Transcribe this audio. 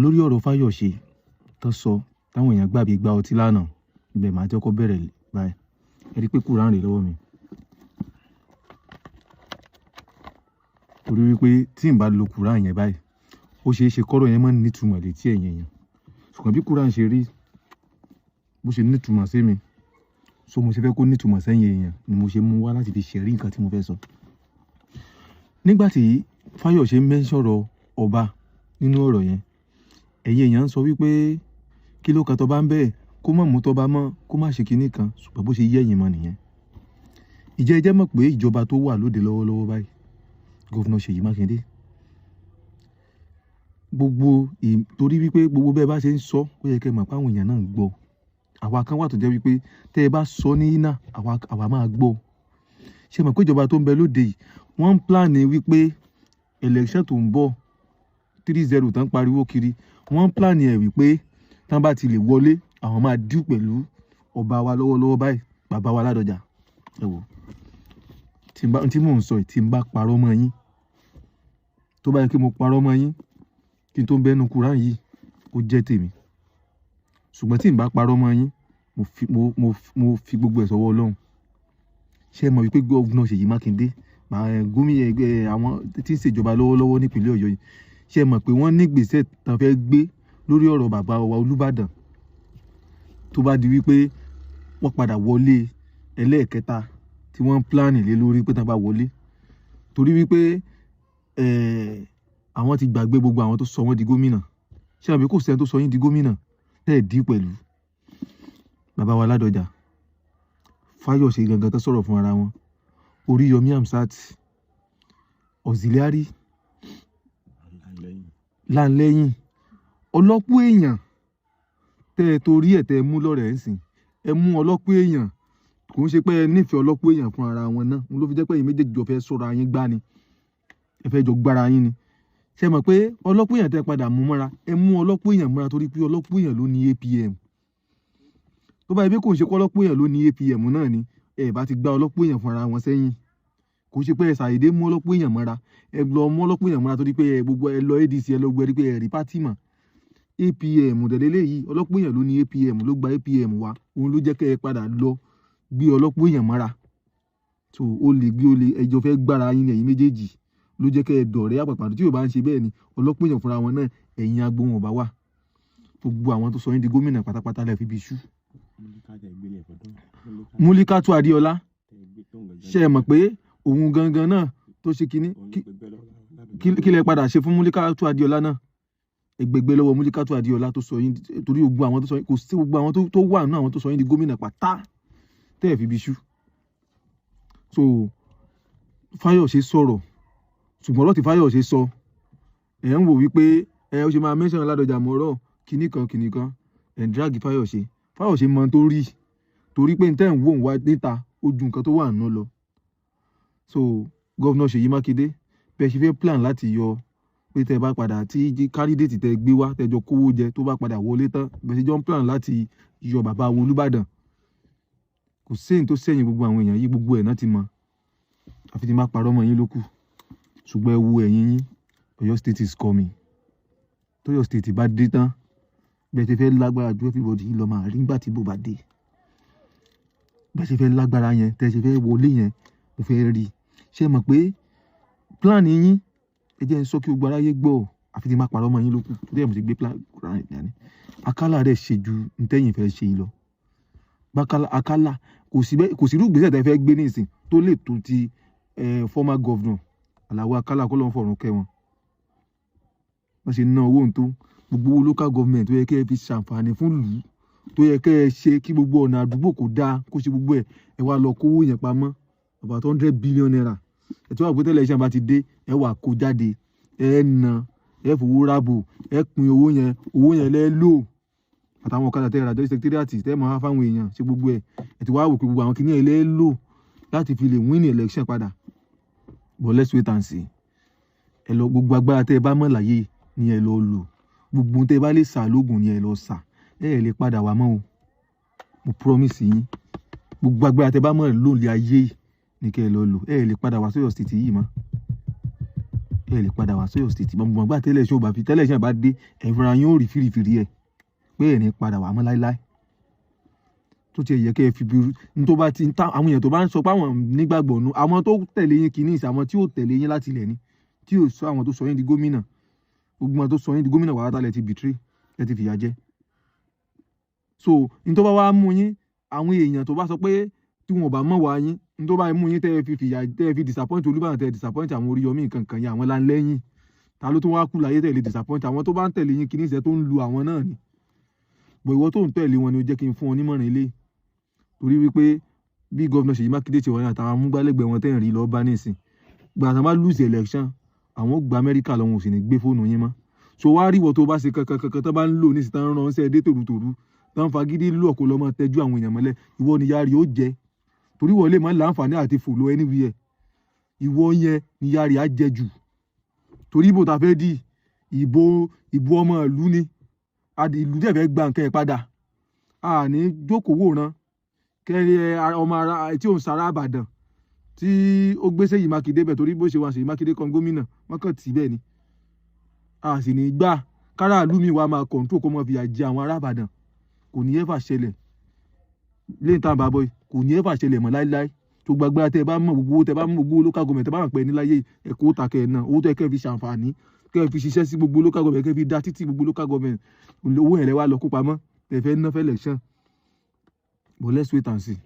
lórí ọ̀rọ̀ Fáyọ̀ṣe tó sọ táwọn èèyàn gbàgbé gba ọtí lánàá ibẹ̀ máa jẹ́ kó bẹ̀rẹ̀ báyìí ẹ rí pé Kùránì rè lọ́wọ́ mi torí wípé tí n bá lo Kùránì yẹn báyìí ó ṣeé ṣe kọ́rọ̀ yẹn máa ń nítumọ̀ létí ẹ̀yin èèyàn ṣùgbọ́n bí Kùránì ṣe rí bó ṣe nítumọ̀ sí mi so mo ṣe fẹ́ kó nítumọ̀ sẹ́yìn èèyàn ni mo ṣe mú wá láti fi ṣẹ̀rí nǹkan tí mo fẹ́ sọ. Nígbà tí Fáyọ̀ṣe ń sọ̀rọ̀ ọba nínú ọ̀rọ̀ yẹn ẹ̀yin èèyàn ń sọ wípé kí ló kan tó bá ń bẹ́ẹ̀ kó má mú tọ́ba mọ́ kó má ṣe kinní kan ṣùgbọ́n bó ṣe yé ẹ̀yin mọ́ nìyẹn. Ìjẹ́ ẹ jẹ́ mọ̀ pé ìjọba tó wà lóde lọ́wọ́lọ́wọ́ báyìí Gọ́vnà Ṣèyí Mákindé torí wípé gbogbo bẹ́ẹ̀ bá ṣe ń sọ ó yẹ kẹ́ mọ̀ pé àwọn èèyàn náà ń gbọ́ àwa kan wà tó jẹ́ wípé tẹ́ ẹ bá sọ ní iná àwa máa gbọ́ ṣe mọ̀ pé ìjọba tó ń bẹ lóde yìí wọ́n ń pláàni wípé election tó ń bọ̀ 3-0 tán pariwo kiri wọ́n ń pláàni ẹ̀ wípé tán bá ti lè wọlé àwọn máa díù pẹ̀lú ọba wa lọ́wọ́lọ́wọ́ báyìí bàbá wa Ládọjà ẹ wò tí mò ń sọ tí n bá parọ́ mọ́ yín tó bá yẹ kí mo parọ́ mọ́ yín kí n tó ń bẹ́nu Kùránì yìí ó jẹ́ tèmi ṣùgbọ́n tí n bá parọ́ mọ́ yín mo fi gbogbo ẹ̀ sọ́wọ́ Ọlọ́run ṣé ẹ mọ̀ wípé Gọ́vnà Ṣèyí Mákindé gómìnà ẹgbẹ́ àwọn tí ń ṣèjọba lọ́wọ́lọ́wọ́ nípìnlẹ̀ Ọ̀yọ́ yìí ṣé ẹ mọ̀ pé wọ́n ní ìgbésẹ̀ tán fẹ́ gbé lórí ọ̀rọ̀ bàbá wa Olúbàdàn tó bá di wípé wọ́n padà wọlé ẹlẹ́ẹ̀kẹta tí wọ́n ń pláàni lé lórí pé tán bá wọlé torí wípé àwọn ti gbàgbé gbogbo àwọn tó sọ wọ́n di gómìnà ṣé àbí kò sẹ́ni tó sọ yín di gómìnà tẹ́ẹ̀ dí pẹ̀lú bàbá wa Ládọjà Fáyọ̀ṣe gangan tó sọ̀rọ̀ fún ara wọn Oríyọmí Hamzat Auxiliary Lanlẹ́yìn ọlọ́pọ̀ èèyàn tẹ́ ẹ torí ẹ̀ tẹ́ ẹ mú lọ́rẹ̀ ẹ̀ sìn ẹ mú ọlọ́pọ̀ èèyàn kò ń ṣe pé ẹ nífẹ̀ẹ́ ọlọ́pọ̀ èèyàn fún ara wọn náà ló fi jẹ́ pé ẹ̀yin méjèèjì jọ fẹ́ sọ̀rọ̀ ayín gbá ni ẹ fẹ́ jọ gbára yín ni ṣe mọ̀ pé ọlọ́pọ̀ èèyàn tẹ́ padà mú mọ́ra ẹ mú ọlọ́pọ̀ èèyàn mọ́ra torí pé ọlọ́pọ̀ èèyàn ló ní APM tó bá yẹ pé kò ń ṣe pé ọlọ́pọ̀ èèyàn ló ní APM náà ni ẹ bá ti gbá ọlọ́pọ̀ èèyàn fún ara wọn sẹ́yìn kò ń ṣe pé ẹ ṣàyèdé mú ọlọ́pọ̀ èèyàn mọ́ra ẹ lọ mú ọlọ́pọ̀ èèyàn mọ́ra torí pé gbogbo ẹ lọ ADC ẹ lọ gbẹrí pé ẹ rí pátì mọ́ APM dẹ̀lélẹ́ yìí ọlọ́pọ̀ èèyàn ló ní APM ló gba APM wa òun ló jẹ́ kẹ́ ẹ padà lọ gbé ọlọ́pọ̀ èèyàn mọ́ra tó o lè gbé o lè ẹjọ́ fẹ́ gbára yín ẹ̀yin méjèèjì ló jẹ́ kẹ́ ẹ dọ̀rẹ́ àpàpàdé tí yóò bá ń ṣe bẹ́ẹ̀ ni ọlọ́pọ̀ èèyàn fúnra wọn náà ẹ̀yin agbóhùn ọba wà gbogbo àwọn tó sọ yín di gómìnà pátápátá lẹ́ẹ̀ fi bí iṣu. Múlíkátù Adéọlá ṣe é mọ̀ pé òun gangan náà tó ṣe kinní kí lẹ padà ṣe fún Múlíkátù Adéọlá náà ẹgbẹgbẹ lọ́wọ́ Múlíkátù Adéọlá tó sọ yín torí gbogbo àwọn tó sọ yín kò sí gbogbo àwọn tó wà náà àwọn tó sọ yín di gómìnà pátá tẹ́ẹ̀ fi bí iṣu. So Fáyọ̀ṣe sọ̀rọ̀ ṣùgbọ́n ọ̀rọ̀ tí Fáyọ̀ṣe sọ ẹ̀ ń wò wípé ẹ ó ṣe máa mẹ́sàn-án Ládọjà mọ́rọ̀ kinní kan ẹ̀ ń dírágì Fáyọ̀ṣe mọ tó rí torí pé tẹ́ ń wò ń wá níta ó ju nǹkan tó wà nínú lọ. So Gọ́vnà Ṣèyí Mákindé bẹ́ẹ̀ ṣe fẹ́ plan láti yọ pé tẹ́ bá padà tí kandidate tẹ́ gbé wá tẹ́jọ kówó jẹ tó bá padà wọlé tán bẹ́ẹ̀ ṣe jọ ń plan láti yọ bàbá wọn Olúbàdàn kò séyìn tó sẹ́yìn gbogbo àwọn èèyàn yìí gbogbo ẹ̀ náà ti mọ àfi tí má parọ́ mọ́ yín ló kù ṣùgbọ́n ẹ wo ẹ̀yìn yín Ọ̀yọ́ state is coming tọ́yọ́ state bá dé tán bẹ́ẹ̀ ṣe fẹ́ lágbára ju everybody yìí lọ máa rí nígbà tí bó bá dé bẹ́ẹ̀ ṣe fẹ́ lágbára yẹn tẹ́ ṣe fẹ́ wọlé yẹn mo fẹ́ rí ṣe mọ̀ pé plan yín ẹ jẹ́ ń sọ kí gbogbo aráyé gbọ́ àfi tí má parọ́ mọ́ yín ló kù tó dẹ̀ mo ti gbé plan ní Akálà rẹ̀ ṣe ju ntẹ́yìn fẹ́ ṣe yìí lọ Akálà kò sí irú ìgbésẹ̀ tẹ́ fẹ́ gbé nísìn tó lè tó ti former governor Àlàó Akálà kọ́ lọ́n fọ̀rùn kẹ́ wọn wọ́n ṣe ná owó tó gbogbo local government tó yẹ kẹ́ ẹ fi ṣàǹfààní fún lù ú tó yẹ kẹ́ ẹ ṣe kí gbogbo ọ̀nà àdúgbò kò dáa kó ṣe gbogbo ẹ wá lọ kówó yẹn pamọ́ about 100 billion naira ẹ tí wàá gbé tẹ́lẹ̀ iṣẹ́ bá ti dé ẹ wà kó jáde ẹ na ẹ fowó rábò ẹ pín owó yẹn lẹ́ lò àtàwọn ọ̀kadà tẹ́ ìrajọ́ secretariat tẹ́ máa fáwọn èèyàn ṣe gbogbo ẹ ti wá wò pé gbogbo àwọn kìnìún ẹ lẹ́ lò láti fi lè win election padà but let's wait and see ẹ lọ gbogbo agbára tẹ́ ẹ bá mọ̀ láyé ni ẹ lọ lò gbogbo tẹ́ ẹ bá lè sà lóògùn ni ẹ lọ sà ẹ lè padà wá mọ́ o mo promise yín gbogbo agbára tẹ́ ẹ bá mọ̀ lò lé ayé ni kẹ́ ẹ lọ lò ẹ lè padà wá sọ́yọ́ state yìí mọ́ ẹ lè padà wá sọ́yọ́ state mọ́ gbà tẹ́lẹ̀ ṣé ò bá fi tẹ́lẹ̀ ṣe bá dé ẹ̀fúnra yín ó rí fìrìfìrì ẹ̀ pé ẹ̀ ní padà wá mọ́ láíláí tó ti yẹ kẹ́ ẹ fi bí ní tó bá ti ń ta àwọn èèyàn tó bá ń sọ pé àwọn nígbàgbọ́ nu àwọn tó tẹ̀lé yín kìíní ìsìn àwọn tí ò tẹ̀lé yín láti ilẹ̀ ni tí ò sọ àwọn tó sọ yín di gómìnà gbogbo àwọn tó sọ yín di gómìnà wàhálà lẹ ti betray ẹ ti fìyà jẹ so ní tó bá wá mú yín àwọn èèyàn tó bá sọ pé tí wọn ò bá mọ̀ wá yín ní tó bá mú yín tẹ́ ẹ fi fìyà tẹ́ ẹ fi disappoint Olúbàdàn tẹ́ ẹ disappoint àwọn Oríyọmí nǹkan kan yẹn àwọn láńlẹ́yìn ta ló tún wá kú láyé tẹ̀lé disappoint àwọn tó bá ń tẹ̀lé yín kìíní ìṣẹ́ tó ń lu àwọn náà ni bọ̀ ìwọ tó ń tẹ̀lé wọn ni ó jẹ́ kí n fún ọ nímọ̀ràn ilé torí wípé bí gọ́vnà Ṣèyí Mákindé ti wọ́n àtàwọn amúgbálẹ́gbẹ̀ẹ́ wọn tẹ̀yìn rí lọ́ọ́ bá nísìn gbàtà bá lose election àwọn ó gba Amẹ́ríkà lọ́wọ́ ò sì ní gbé fóònù yín mọ́ so wá rí ìwọ tó bá ṣe kankan tó bá ń lò nísìn tán ránṣẹ́ dé tòrútòrú tán fagídí lù ọ̀kọ́ lọ́mọ tẹ́jú àwọn èèyàn mọ́lẹ̀ ìwọ ni yára ó jẹ torí wọ́n lè má láǹfààní àti fòlò anywhere ìwọ yẹn ni yára á jẹ jù torí ìbò tá fẹ́ dì ìbò ọmọ ìlú ni ìlú dẹ̀ fẹ́ gba nǹkan ẹ̀ padà àní jókòó wòran kẹ́rẹ́ ọmọ ara tí òun sara Ìbàdàn tí ó gbé Ṣèyí Mákindé bẹ̀ torí bó ṣe wà Ṣèyí Mákindé kan gómìnà wọ́n kàn tì bẹ́ẹ̀ ni a sì ní gbà káràlú mi wàá máa kọ̀ǹtró kó mọ́ fìyà jẹ àwọn ará Ìbàdàn kò ní ẹ́fà ṣẹlẹ̀ lẹ́yìn tá à ń bá bọ́ kò ní ẹ́fà ṣẹlẹ̀ mọ́ láíláí tó gbàgbára tẹ́ ẹ bá mọ̀ gbogbo local government tẹ́ bá mọ̀ pé ní láyé ẹ̀kọ́ tàkẹ́ náà owó tó ẹ kẹ́ fi ṣàǹfààní kẹ́ fi ṣiṣẹ́ sí gbogbo local government kẹ́ fi dá títí gbogbo local government owó yẹn lẹ wá lọ kó pamọ́ ẹ fẹ́ ná fẹ́ election but let's wait and see.